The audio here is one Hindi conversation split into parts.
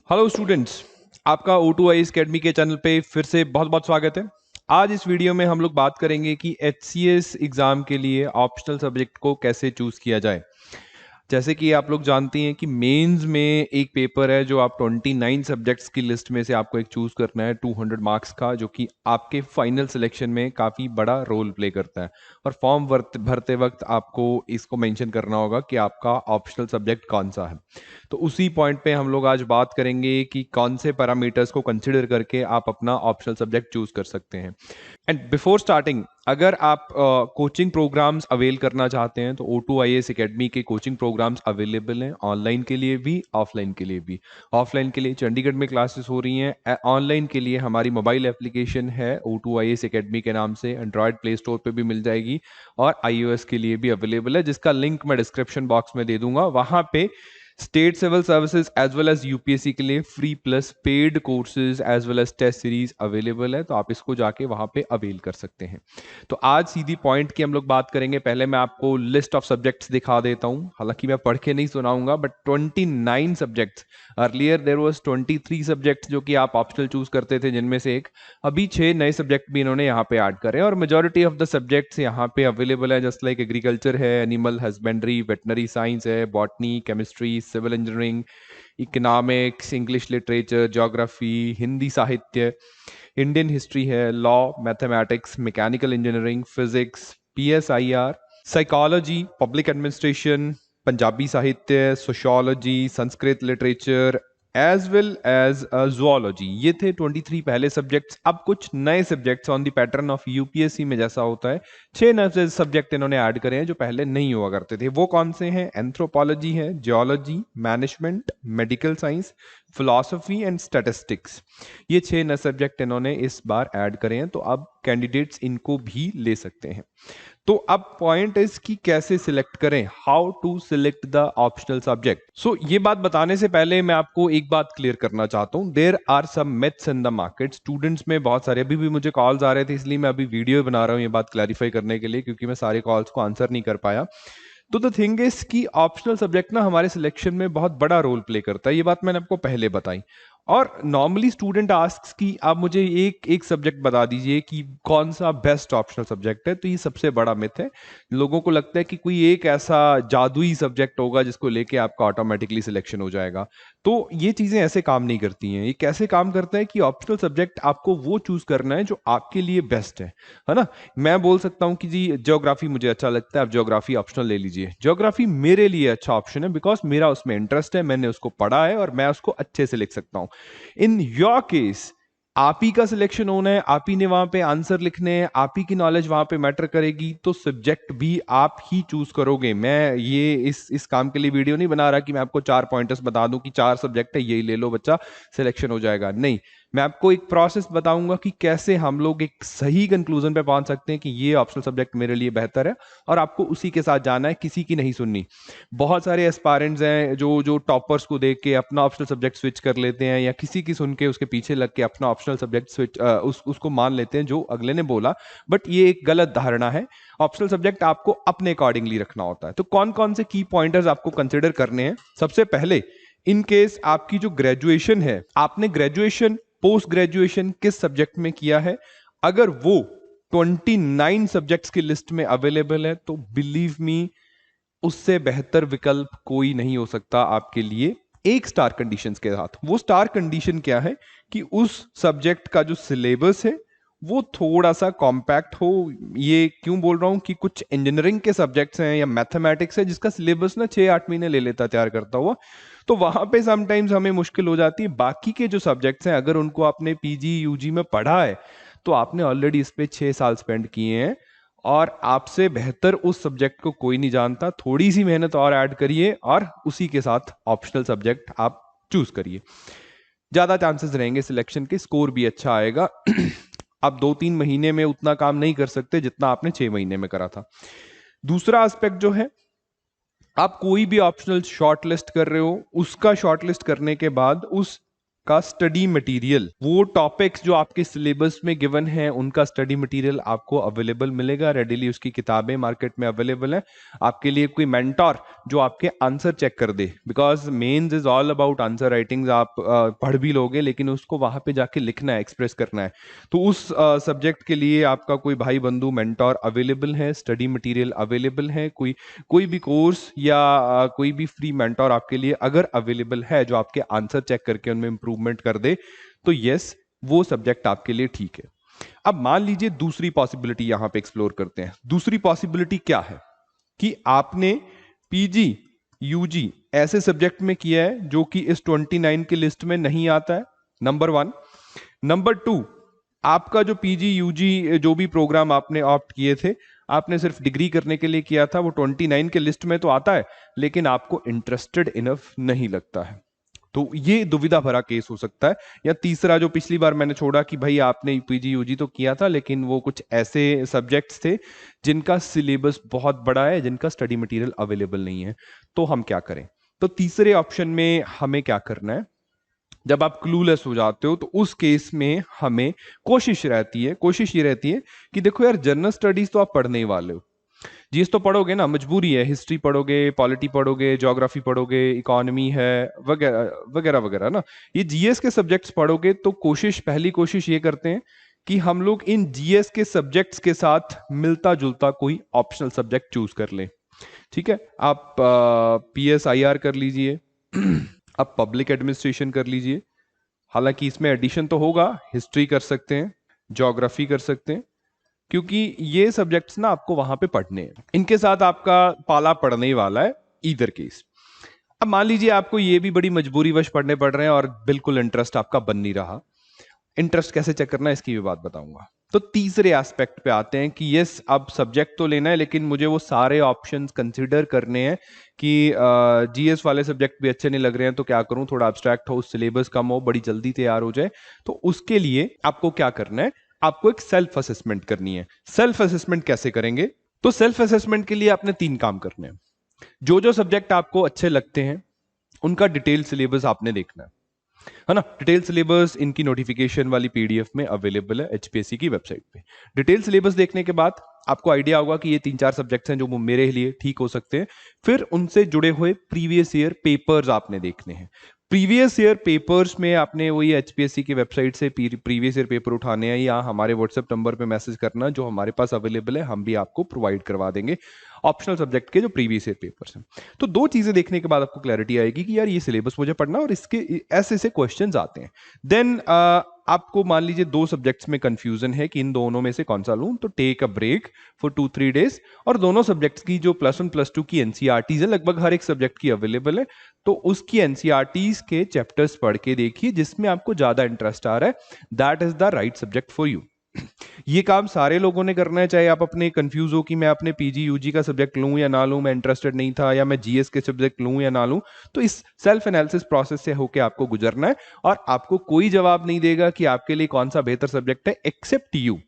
हेलो स्टूडेंट्स, आपका O2IAS अकेडमी के चैनल पे फिर से बहुत बहुत स्वागत है। आज इस वीडियो में हम लोग बात करेंगे कि HCS एग्ज़ाम के लिए ऑप्शनल सब्जेक्ट को कैसे चूज़ किया जाए। जैसे कि आप लोग जानती हैं कि मेंस में एक पेपर है जो आप 29 सब्जेक्ट्स की लिस्ट में से आपको एक चूज़ करना है 200 मार्क्स का, जो कि आपके फाइनल सिलेक्शन में काफ़ी बड़ा रोल प्ले करता है। और फॉर्म भरते वक्त आपको इसको मेंशन करना होगा कि आपका ऑप्शनल सब्जेक्ट कौन सा है। तो उसी पॉइंट पे हम लोग आज बात करेंगे कि कौन से पैरामीटर्स को कंसिडर करके आप अपना ऑप्शनल सब्जेक्ट चूज कर सकते हैं। एंड बिफोर स्टार्टिंग, अगर आप कोचिंग प्रोग्राम्स अवेल करना चाहते हैं तो O2IAS अकेडमी के कोचिंग प्रोग्राम्स अवेलेबल हैं, ऑनलाइन के लिए भी ऑफलाइन के लिए भी। ऑफलाइन के लिए चंडीगढ़ में क्लासेस हो रही हैं, ऑनलाइन के लिए हमारी मोबाइल एप्लीकेशन है O2IAS अकेडमी के नाम से, एंड्रॉयड प्ले स्टोर पे भी मिल जाएगी और iOS के लिए भी अवेलेबल है, जिसका लिंक मैं डिस्क्रिप्शन बॉक्स में दे दूंगा। वहां पे state civil services as well as UPSC के लिए free plus paid courses as well as test series available है, तो आप इसको जाके वहां पे अवेल कर सकते हैं। तो आज सीधी पॉइंट की हम लोग बात करेंगे। पहले मैं आपको लिस्ट ऑफ सब्जेक्ट्स दिखा देता हूं, हालांकि मैं पढ़ के नहीं सुनाऊंगा, but 29 subjects. Earlier there was 23 subjects जो कि आप ऑप्शनल चूज करते थे, जिनमें से एक अभी 6 नए सब्जेक्ट भी इन्होंने यहाँ पे ऐड करे, और मेजोरिटी ऑफ द सब्जेक्ट्स यहाँ पे अवेलेबल है, जस्ट लाइक एग्रीकल्चर है, एनिमल हस्बेंड्री, वेटनरी साइंस है, botany, chemistry, civil engineering, economics, English literature, geography, Hindi साहित्य, इंडियन हिस्ट्री है, law, mathematics, mechanical engineering, physics, PSIR, psychology, public administration, Punjabi साहित्य, sociology, Sanskrit literature as well as zoology. ये थे 23 पहले सब्जेक्ट्स। अब कुछ नए subjects on the pattern of UPSC में जैसा होता है, 6 नए सब्जेक्ट इन्होंने ऐड करे हैं जो पहले नहीं हुआ करते थे। वो कौन से हैं? एंथ्रोपोलॉजी है, geology, management, medical science, philosophy and statistics. ये 6 नए सब्जेक्ट इन्होंने इस बार ऐड करे हैं, तो अब कैंडिडेट्स इनको भी ले सकते हैं। तो अब पॉइंट इज कि कैसे सिलेक्ट करें, how to select the optional subject. So ये बात बताने से पहले मैं आपको एक बात क्लियर करना चाहता हूं। There are some myths in the market. Students में बहुत सारे, अभी भी मुझे कॉल्स आ रहे थे, इसलिए मैं अभी वीडियो बना रहा हूं ये बात क्लैरिफाई करने के लिए, क्योंकि मैं सारे कॉल्स को आंसर नहीं कर पाया। तो द थिंग इज कि ऑप्शनल सब्जेक्ट ना हमारे सिलेक्शन में बहुत बड़ा रोल प्ले करता है। ये बात मैंने आपको पहले बताई। और नॉर्मली स्टूडेंट आस्क्स कि आप मुझे एक एक सब्जेक्ट बता दीजिए कि कौन सा बेस्ट ऑप्शनल सब्जेक्ट है। तो ये सबसे बड़ा मिथ है। लोगों को लगता है कि कोई एक ऐसा जादुई सब्जेक्ट होगा जिसको लेके आपका ऑटोमेटिकली सिलेक्शन हो जाएगा। तो ये चीजें ऐसे काम नहीं करती हैं। ये कैसे काम करता है कि ऑप्शनल सब्जेक्ट आपको वो चूज करना है जो आपके लिए बेस्ट है ना। मैं बोल सकता हूं कि जी ज्योग्राफी मुझे अच्छा लगता है, आप ज्योग्राफी ऑप्शनल ले लीजिए। ज्योग्राफी मेरे लिए अच्छा ऑप्शन है बिकॉज मेरा उसमें इंटरेस्ट है, मैंने उसको पढ़ा है और मैं उसको अच्छे से लिख सकता हूं। इन योर केस आप ही का सिलेक्शन होना है, आप ही ने वहां पे आंसर लिखने हैं, आप ही की नॉलेज वहां पे मैटर करेगी, तो सब्जेक्ट भी आप ही चूज करोगे। मैं ये इस काम के लिए वीडियो नहीं बना रहा कि मैं आपको 4 पॉइंटर्स बता दूं कि 4 सब्जेक्ट है, यही ले लो बच्चा, सिलेक्शन हो जाएगा। नहीं, मैं आपको एक प्रोसेस बताऊंगा कि कैसे हम लोग एक सही कंक्लूजन पे पहुंच सकते हैं कि ये ऑप्शनल सब्जेक्ट मेरे लिए बेहतर है, और आपको उसी के साथ जाना है, किसी की नहीं सुननी। बहुत सारे एस्पायरेंट्स हैं जो जो टॉपर्स को देख के अपना ऑप्शनल सब्जेक्ट स्विच कर लेते हैं, या किसी की सुन के उसके पीछे लग के अपना ऑप्शनल सब्जेक्ट स्विच उसको मान लेते हैं जो अगले ने बोला। बट ये एक गलत धारणा है। ऑप्शनल सब्जेक्ट आपको अपने अकॉर्डिंगली रखना होता है। तो कौन कौन से की पॉइंटर्स आपको कंसिडर करने हैं? सबसे पहले, इन केस आपकी जो ग्रेजुएशन है, आपने ग्रेजुएशन पोस्ट ग्रेजुएशन किस सब्जेक्ट में किया है, अगर वो 29 सब्जेक्ट्स की लिस्ट में अवेलेबल है, तो बिलीव मी उससे बेहतर विकल्प कोई नहीं हो सकता आपके लिए, एक स्टार कंडीशंस के साथ। वो स्टार कंडीशन क्या है कि उस सब्जेक्ट का जो सिलेबस है वो थोड़ा सा कॉम्पैक्ट हो। ये क्यों बोल रहा हूं कि कुछ इंजीनियरिंग के सब्जेक्ट्स हैं या मैथमेटिक्स है जिसका सिलेबस ना 6-8 महीने ले लेता तैयार करता हुआ, तो वहां पे समटाइम्स हमें मुश्किल हो जाती है। बाकी के जो सब्जेक्ट्स हैं, अगर उनको आपने PG UG में पढ़ा है, तो आपने ऑलरेडी इस पे 6 साल स्पेंड किए हैं, और आपसे बेहतर उस सब्जेक्ट को कोई नहीं जानता। थोड़ी सी मेहनत और ऐड करिए और उसी के साथ ऑप्शनल सब्जेक्ट आप चूज करिए, ज्यादा चांसेस रहेंगे सिलेक्शन के, स्कोर भी अच्छा आएगा। आप 2-3 महीने में उतना काम नहीं कर सकते जितना आपने 6 महीने में करा था। दूसरा एस्पेक्ट जो है, आप कोई भी ऑप्शनल शॉर्ट लिस्ट कर रहे हो, उसका शॉर्ट लिस्ट करने के बाद उस का स्टडी मटेरियल, वो टॉपिक्स जो आपके सिलेबस में गिवन है उनका स्टडी मटेरियल आपको अवेलेबल मिलेगा रेडीली। उसकी किताबें मार्केट में अवेलेबल है। आपके लिए कोई मेंटोर जो आपके आंसर चेक कर दे, because mains is all about answer writing. आप पढ़ भी लोगे लेकिन उसको वहां पे जाके लिखना है, एक्सप्रेस करना है। तो उस सब्जेक्ट के लिए आपका कोई भाई बंधु मेंटोर अवेलेबल है, स्टडी मटेरियल अवेलेबल है, कोई भी कोर्स या कोई भी फ्री मेंटोर आपके लिए अगर अवेलेबल है जो आपके आंसर चेक करके उनमें इंप्रूवमेंट कर दे, तो यस, वो सब्जेक्ट आपके लिए ठीक है। अब मान लीजिए दूसरी पॉसिबिलिटी यहां पे एक्सप्लोर करते हैं। दूसरी पॉसिबिलिटी क्या है कि आपने पीजी यूजी ऐसे सब्जेक्ट में किया है जो कि इस 29 की लिस्ट में नहीं आता है, नंबर 1। नंबर 2, आपका जो पीजी यूजी जो भी प्रोग्राम आपने ऑप्ट किए थे, आपने सिर्फ डिग्री करने के लिए किया था, वो 29 के लिस्ट में तो आता है लेकिन आपको इंटरेस्टेड इनफ नहीं लगता है। तो ये दुविधा भरा केस हो सकता है। या तीसरा जो पिछली बार मैंने छोड़ा कि भाई आपने पीजी यूजी तो किया था लेकिन वो कुछ ऐसे सब्जेक्ट्स थे जिनका सिलेबस बहुत बड़ा है, जिनका स्टडी मटेरियल अवेलेबल नहीं है। तो हम क्या करें? तो तीसरे ऑप्शन में हमें क्या करना है, जब आप क्लूलेस हो जाते हो तो उस केस में हमें कोशिश ये रहती है कि देखो यार, जनरल स्टडीज तो आप पढ़ने ही वाले हो, जीएस तो पढ़ोगे ना, मजबूरी है। हिस्ट्री पढ़ोगे, पॉलिटी पढ़ोगे, ज्योग्राफी पढ़ोगे, इकोनॉमी है, वगैरह वगैरह वगैरह ना, ये जीएस के सब्जेक्ट्स पढ़ोगे। तो पहली कोशिश ये करते हैं कि हम लोग इन जीएस के सब्जेक्ट्स के साथ मिलता जुलता कोई ऑप्शनल सब्जेक्ट चूज कर लें। ठीक है, आप PSIR कर लीजिए, आप पब्लिक एडमिनिस्ट्रेशन कर लीजिए। हालांकि इसमें एडिशन तो होगा, हिस्ट्री कर सकते हैं, ज्योग्राफी कर सकते हैं, क्योंकि ये सब्जेक्ट्स ना आपको वहां पे पढ़ने हैं, इनके साथ आपका पाला पड़ने ही वाला है ईदर केस। अब मान लीजिए आपको ये भी बड़ी मजबूरीवश पढ़ने पड़ रहे हैं और बिल्कुल इंटरेस्ट आपका बन नहीं रहा। इंटरेस्ट कैसे चेक करना है इसकी भी बात बताऊंगा। तो तीसरे एस्पेक्ट पे आते हैं कि यस, अब सब्जेक्ट तो लेना है लेकिन मुझे वो सारे ऑप्शंस कंसीडर करने हैं कि जीएस वाले सब्जेक्ट भी अच्छे नहीं लग रहे हैं, तो क्या करूं, थोड़ा एब्स्ट्रैक्ट हो, सिलेबस कम हो, बड़ी जल्दी तैयार हो जाए। तो उसके लिए आपको क्या करना है, आपको एक सेल्फ असेसमेंट करनी है। सेल्फ असेसमेंट कैसे करेंगे? तो सेल्फ असेसमेंट के लिए आपने 3 काम करने हैं। जो जो सब्जेक्ट आपको अच्छे लगते हैं उनका डिटेल सिलेबस आपने देखना है ना। डिटेल सिलेबस इनकी नोटिफिकेशन वाली पीडीएफ में अवेलेबल है एचपीएससी की वेबसाइट पे। डिटेल सिलेबस देखने के बाद आपको आइडिया होगा कि ये 3-4 सब्जेक्ट्स हैं जो मेरे लिए ठीक हो सकते हैं। फिर उनसे जुड़े हुए प्रीवियस ईयर पेपर्स आपने देखने हैं। प्रीवियस ईयर पेपर्स में आपने वही एचपीएससी की वेबसाइट से प्रीवियस ईयर पेपर उठाने हैं या हमारे व्हाट्सएप नंबर पे मैसेज करना, जो हमारे पास अवेलेबल है हम भी आपको प्रोवाइड करवा देंगे ऑप्शनल सब्जेक्ट के जो प्रीवियस ईयर पेपर्स हैं। तो 2 चीजें देखने के बाद आपको क्लैरिटी आएगी कि यार ये सिलेबस मुझे पढ़ना और इसके ऐसे ऐसे क्वेश्चंस आते हैं। देन आपको मान लीजिए 2 सब्जेक्ट्स में कंफ्यूजन है कि इन दोनों में से कौन सा लूं, तो take a break for 2-3 days और दोनों सब्जेक्ट्स की जो +1 +2 की एनसीईआरटीज है, लगभग हर एक सब्जेक्ट की अवेलेबल है, तो उसकी एनसीईआरटीज के चैप्टर्स पढ़ के देखिए जिसमें आपको ज्यादा इंटरेस्ट आ रहा है। That is the right subject for you. ये काम सारे लोगों ने करना है, चाहे आप अपने कंफ्यूज हो कि मैं अपने पीजी यूजी का सब्जेक्ट लूं या ना लूं, मैं इंटरेस्टेड नहीं था, या मैं जीएस के सब्जेक्ट लूं या ना लूं। तो इस सेल्फ एनालिसिस प्रोसेस से होके आपको गुजरना है और आपको कोई जवाब नहीं देगा कि आपके लिए कौन सा बेहतर सब्जेक्ट है, एक्सेप्ट यू।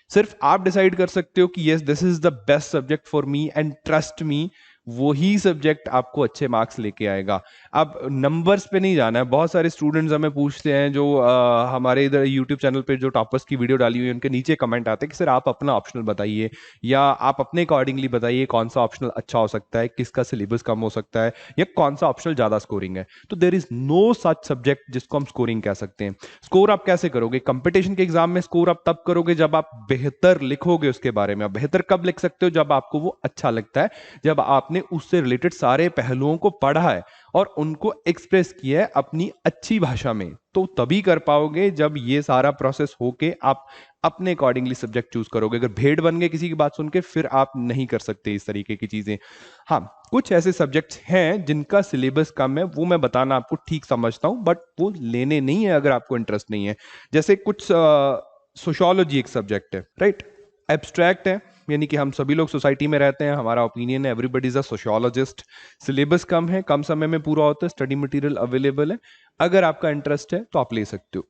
सिर्फ आप डिसाइड कर सकते हो कि yes, this is the best subject for me and trust me, वही सब्जेक्ट आपको अच्छे मार्क्स लेके आएगा। अब नंबर्स पे नहीं जाना है। बहुत सारे स्टूडेंट्स हमें पूछते हैं जो हमारे इधर यूट्यूब चैनल पे जो टॉपर्स की वीडियो डाली हुई है उनके नीचे कमेंट आते हैं कि सर आप अपना ऑप्शनल बताइए या आप अपने अकॉर्डिंगली बताइए कौन सा ऑप्शनल अच्छा हो सकता है, किसका सिलेबस कम हो सकता है या कौन सा ऑप्शनल ज्यादा स्कोरिंग है। तो there is no such subject जिसको हम स्कोरिंग कह सकते हैं। स्कोर आप कैसे करोगे? कंपटीशन के एग्जाम में स्कोर आप तब करोगे जब आप बेहतर लिखोगे उसके बारे में। आप बेहतर कब लिख सकते हो? जब आपको वो अच्छा लगता है, जब आपने उससे रिलेटेड सारे पहलुओं को पढ़ा है और उनको एक्सप्रेस किया है अपनी अच्छी भाषा में। तो तभी कर पाओगे जब ये सारा प्रोसेस होके आप अपने अकॉर्डिंगली सब्जेक्ट चूज करोगे। अगर भेड़ बन गए किसी की बात सुन के, फिर आप नहीं कर सकते इस तरीके की चीजें। हाँ, कुछ ऐसे सब्जेक्ट्स हैं जिनका सिलेबस कम है, वो मैं बताना आपको ठीक समझता हूं, बट वो लेने नहीं है अगर आपको इंटरेस्ट नहीं है। जैसे कुछ सोशियोलॉजी एक सब्जेक्ट है, राइट, एब्स्ट्रैक्ट है, यानी कि हम सभी लोग सोसाइटी में रहते हैं, हमारा ओपिनियन है, everybody is a sociologist. Syllabus कम है, कम समय में पूरा होता है, स्टडी मटेरियल अवेलेबल है, अगर आपका इंटरेस्ट है तो आप ले सकते हो।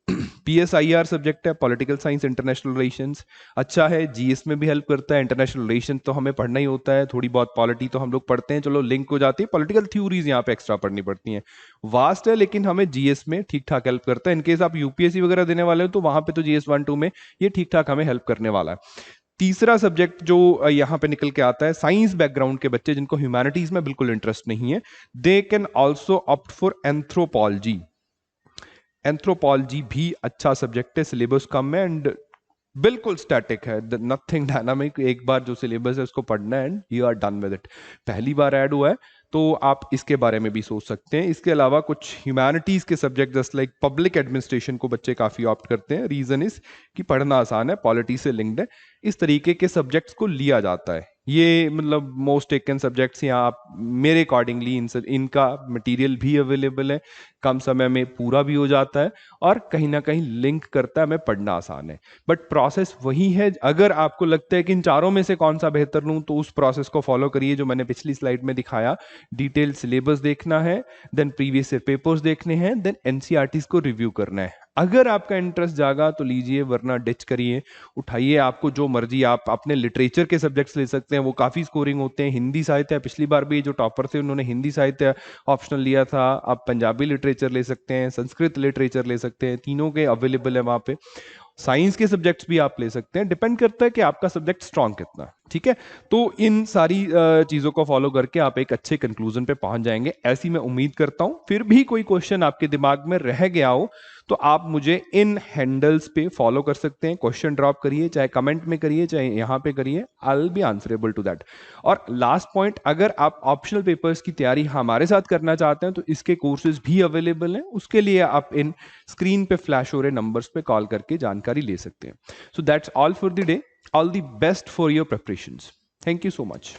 PSIR सब्जेक्ट है, पॉलिटिकल साइंस इंटरनेशनल रिलेशंस, अच्छा है, GS में भी हेल्प करता है। इंटरनेशनल रिलेशन तो हमें पढ़ना ही होता है, थोड़ी बहुत पॉलिटी तो हम लोग पढ़ते हैं, चलो लिंक हो जाती है, पॉलिटिकल थ्योरीज यहाँ पे एक्स्ट्रा पढ़नी पड़ती हैं। वास्ट है लेकिन हमें GS में ठीक ठाक हेल्प करता है। इनकेस आप UPSC वगैरह देने वाले हो तो वहां पे तो GS 1-2 में ये ठीक ठाक हमें हेल्प करने वाला है। तीसरा सब्जेक्ट जो यहाँ पे निकल के आता है, साइंस बैकग्राउंड के बच्चे जिनको ह्यूमैनिटीज में बिल्कुल इंटरेस्ट नहीं है, they can also opt for anthropology. Anthropology भी अच्छा सब्जेक्ट है, सिलेबस कम है एंड बिल्कुल स्टैटिक है, नथिंग डायनामिक। एक बार जो सिलेबस है उसको पढ़ना है and you are done with it. पहली बार ऐड हुआ है तो आप इसके बारे में भी सोच सकते हैं। इसके अलावा कुछ ह्यूमैनिटीज के subject just like public administration को बच्चे काफी ऑप्ट करते हैं, रीजन इज कि पढ़ना आसान है, पॉलिटी से लिंक्ड है, इस तरीके के सब्जेक्ट्स को लिया जाता है। ये मतलब मोस्ट टेकन सब्जेक्ट्स यहाँ आप मेरे अकॉर्डिंगली इनका मटेरियल भी अवेलेबल है, कम समय में पूरा भी हो जाता है और कहीं ना कहीं लिंक करता है, हमें पढ़ना आसान है। बट प्रोसेस वही है। अगर आपको लगता है कि इन चारों में से कौन सा बेहतर लूं तो उस प्रोसेस को फॉलो करिए जो मैंने पिछली स्लाइड में दिखाया। डिटेल सिलेबस देखना है, देन प्रीवियस ईयर पेपर्स देखने हैं, देन NCERTs को रिव्यू करना है। अगर आपका इंटरेस्ट जागा तो लीजिए, वरना डिच करिए, उठाइए, आपको जो मर्जी। आप अपने लिटरेचर के सब्जेक्ट्स ले सकते हैं, वो काफी स्कोरिंग होते हैं। हिंदी साहित्य, पिछली बार भी जो टॉपर थे उन्होंने हिंदी साहित्य ऑप्शनल लिया था। आप पंजाबी लिटरेचर ले सकते हैं, संस्कृत लिटरेचर ले सकते हैं, तीनों के अवेलेबल है वहां पे। साइंस के सब्जेक्ट्स भी आप ले सकते हैं, डिपेंड करता है कि आपका सब्जेक्ट स्ट्रांग कितना है। ठीक है, तो इन सारी चीजों को फॉलो करके आप एक अच्छे कंक्लूजन पे पहुंच जाएंगे, ऐसी मैं उम्मीद करता हूं। फिर भी कोई क्वेश्चन आपके दिमाग में रह गया हो तो आप मुझे इन हैंडल्स पे फॉलो कर सकते हैं, क्वेश्चन ड्रॉप करिए, चाहे कमेंट में करिए, चाहे यहां पे करिए, I will be answerable to that. और लास्ट पॉइंट, अगर आप ऑप्शनल पेपर्स की तैयारी हमारे साथ करना चाहते हैं तो इसके कोर्सेज भी अवेलेबल हैं। उसके लिए आप इन स्क्रीन पे फ्लैश हो रहे नंबर्स पे कॉल करके जानकारी ले सकते हैं। So that's all for the day. All the best for your preparations. Thank you so much.